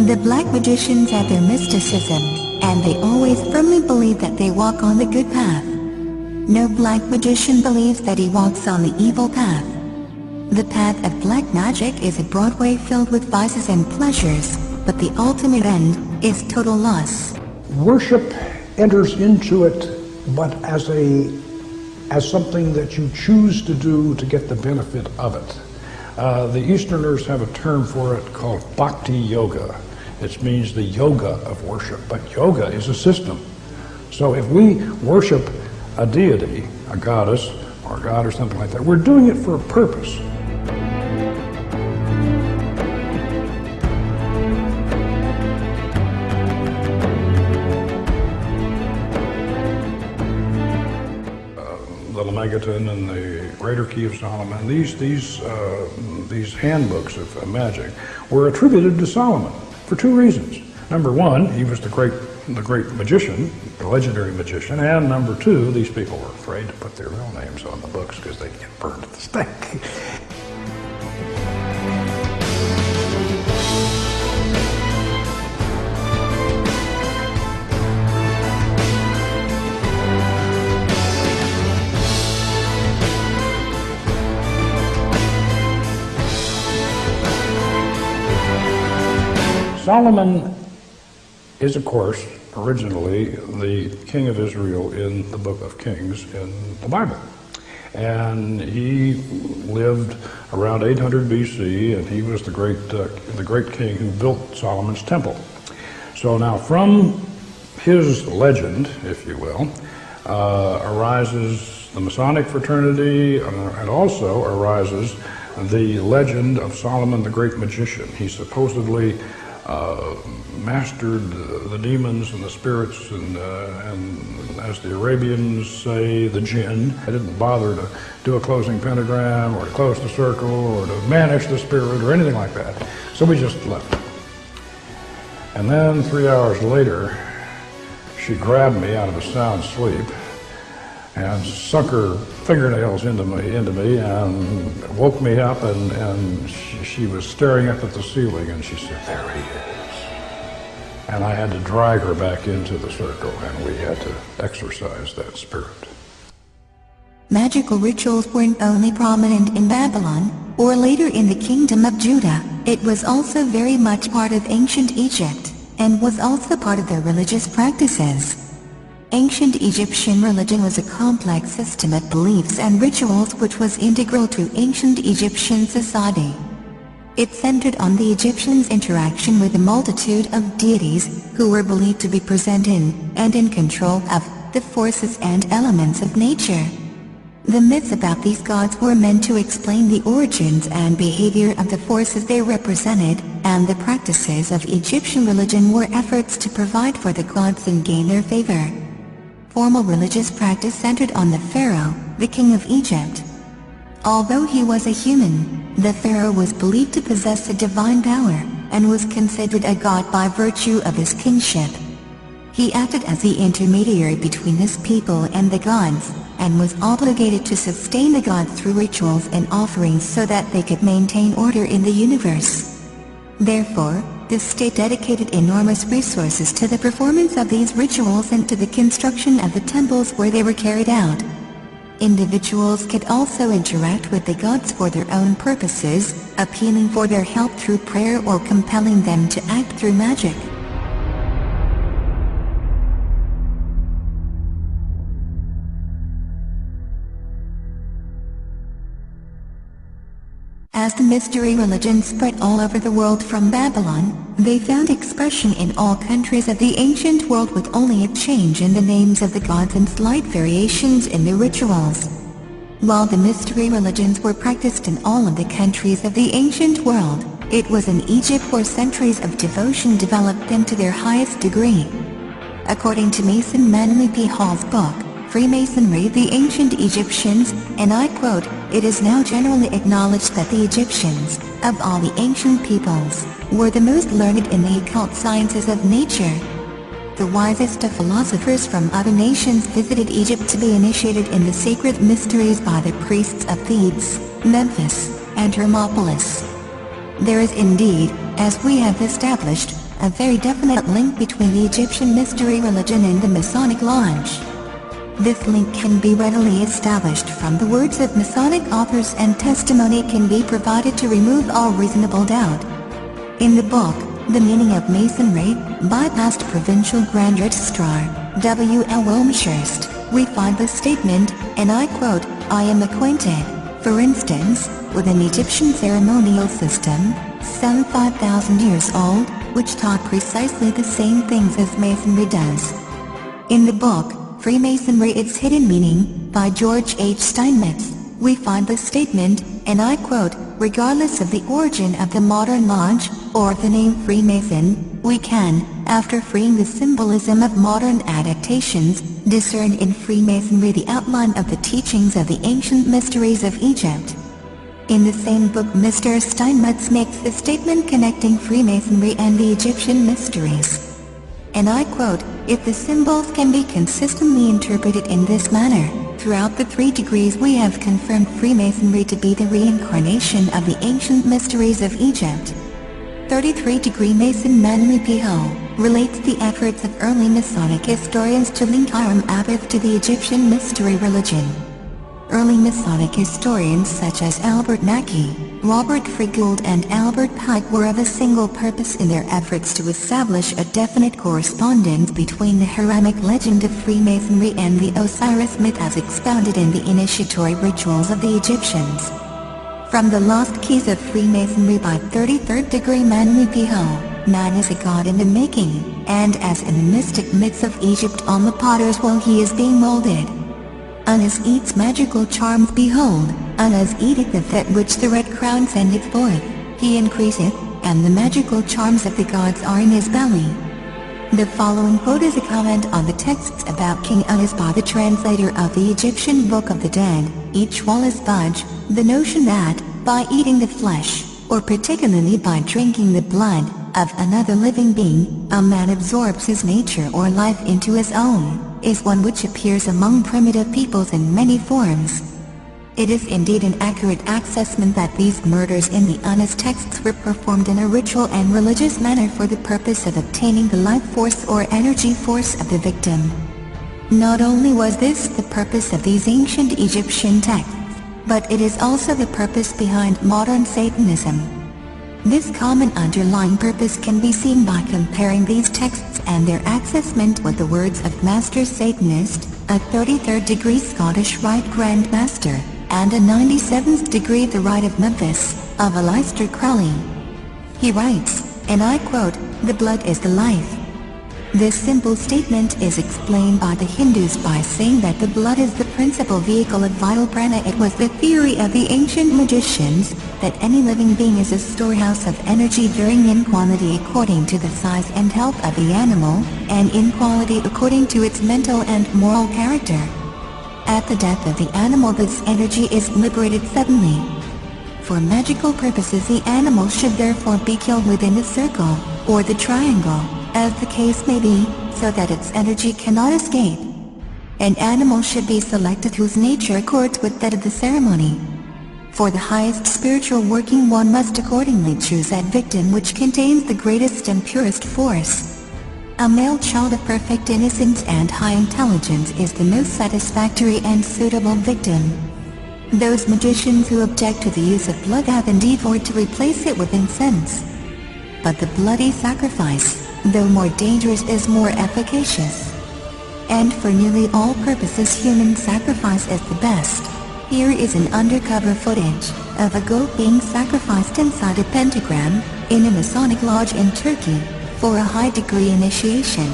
The black magicians have their mysticism, and they always firmly believe that they walk on the good path. No black magician believes that he walks on the evil path. The path of black magic is a broad way filled with vices and pleasures, but the ultimate end is total loss. Worship enters into it, but as something that you choose to do to get the benefit of it. The Easterners have a term for it called bhakti yoga. It means the yoga of worship, but yoga is a system. So if we worship a deity, a goddess, or a god or something like that, we're doing it for a purpose. The Lemegeton and the Greater Key of Solomon, these handbooks of magic were attributed to Solomon for two reasons. Number one, he was the great magician, the legendary magician, and number two, these people were afraid to put their real names on the books because they'd get burned at the stake. Solomon is, of course, originally the king of Israel in the book of Kings in the Bible. And he lived around 800 BC, and he was the great king who built Solomon's temple. So now from his legend, if you will, arises the Masonic fraternity, and also arises the legend of Solomon the great magician. He supposedly mastered the demons and the spirits and as the Arabians say, the jinn. I didn't bother to do a closing pentagram or to close the circle or to banish the spirit or anything like that. So we just left. And then 3 hours later, she grabbed me out of a sound sleep and sunk her fingernails into me and woke me up, and she was staring up at the ceiling, and she said, "There he is." And I had to drag her back into the circle, and we had to exorcise that spirit. Magical rituals weren't only prominent in Babylon, or later in the Kingdom of Judah. It was also very much part of ancient Egypt, and was also part of their religious practices. Ancient Egyptian religion was a complex system of beliefs and rituals which was integral to ancient Egyptian society. It centered on the Egyptians' interaction with a multitude of deities who were believed to be present in and in control of the forces and elements of nature. The myths about these gods were meant to explain the origins and behavior of the forces they represented, and the practices of Egyptian religion were efforts to provide for the gods and gain their favor. Formal religious practice centered on the pharaoh, the king of Egypt. Although he was a human, the pharaoh was believed to possess a divine power, and was considered a god by virtue of his kingship. He acted as the intermediary between his people and the gods, and was obligated to sustain the gods through rituals and offerings so that they could maintain order in the universe. Therefore, the state dedicated enormous resources to the performance of these rituals and to the construction of the temples where they were carried out. Individuals could also interact with the gods for their own purposes, appealing for their help through prayer or compelling them to act through magic. As the mystery religion spread all over the world from Babylon, they found expression in all countries of the ancient world with only a change in the names of the gods and slight variations in the rituals. While the mystery religions were practiced in all of the countries of the ancient world, it was in Egypt where centuries of devotion developed them to their highest degree. According to Mason Manly P. Hall's book, Freemasonry, the ancient Egyptians, and I quote, "It is now generally acknowledged that the Egyptians, of all the ancient peoples, were the most learned in the occult sciences of nature. The wisest of philosophers from other nations visited Egypt to be initiated in the sacred mysteries by the priests of Thebes, Memphis, and Hermopolis. There is indeed, as we have established, a very definite link between the Egyptian mystery religion and the Masonic Lodge. This link can be readily established from the words of Masonic authors, and testimony can be provided to remove all reasonable doubt. In the book, The Meaning of Masonry, by past Provincial Grand Registrar W.L. Wilmshurst, we find the statement, and I quote, "I am acquainted, for instance, with an Egyptian ceremonial system, some 5,000 years old, which taught precisely the same things as Masonry does." In the book, Freemasonry: Its Hidden Meaning, by George H. Steinmetz, we find the statement, and I quote, "Regardless of the origin of the modern lodge, or the name Freemason, we can, after freeing the symbolism of modern adaptations, discern in Freemasonry the outline of the teachings of the ancient mysteries of Egypt." In the same book, Mr. Steinmetz makes the statement connecting Freemasonry and the Egyptian mysteries. And I quote, "If the symbols can be consistently interpreted in this manner, throughout the 3 degrees we have confirmed Freemasonry to be the reincarnation of the ancient mysteries of Egypt." 33-degree Mason Manly P. Ho relates the efforts of early Masonic historians to link Hiram Abiff to the Egyptian mystery religion. Early Masonic historians such as Albert Mackey, Robert Fregould and Albert Pike were of a single purpose in their efforts to establish a definite correspondence between the Hiramic legend of Freemasonry and the Osiris myth as expounded in the initiatory rituals of the Egyptians. From the Lost Keys of Freemasonry by 33rd degree Manly P. Ho, man is a god in the making, and as in the mystic myths of Egypt on the potter's wheel he is being molded. Unas eats magical charms, behold, Unas eateth of that which the red crown sendeth forth, he increaseth, and the magical charms of the gods are in his belly. The following quote is a comment on the texts about King Unas by the translator of the Egyptian Book of the Dead, each Wallace Budge, the notion that, by eating the flesh, or particularly by drinking the blood, of another living being, a man absorbs his nature or life into his own, is one which appears among primitive peoples in many forms. It is indeed an accurate assessment that these murders in the Unas texts were performed in a ritual and religious manner for the purpose of obtaining the life force or energy force of the victim. Not only was this the purpose of these ancient Egyptian texts, but it is also the purpose behind modern Satanism. This common underlying purpose can be seen by comparing these texts and their assessment with the words of Master Satanist, a 33rd degree Scottish Rite Grand Master, and a 97th degree the Rite of Memphis, of Aleister Crowley. He writes, and I quote, "The blood is the life." This simple statement is explained by the Hindus by saying that the blood is the principal vehicle of vital prana. It was the theory of the ancient magicians, that any living being is a storehouse of energy varying in quantity according to the size and health of the animal, and in quality according to its mental and moral character. At the death of the animal this energy is liberated suddenly. For magical purposes the animal should therefore be killed within the circle, or the triangle, as the case may be, so that its energy cannot escape. An animal should be selected whose nature accords with that of the ceremony. For the highest spiritual working one must accordingly choose that victim which contains the greatest and purest force. A male child of perfect innocence and high intelligence is the most satisfactory and suitable victim. Those magicians who object to the use of blood have endeavored to replace it with incense. But the bloody sacrifice, though more dangerous, is more efficacious. And for nearly all purposes human sacrifice is the best. Here is an undercover footage of a goat being sacrificed inside a pentagram, in a Masonic lodge in Turkey, for a high degree initiation.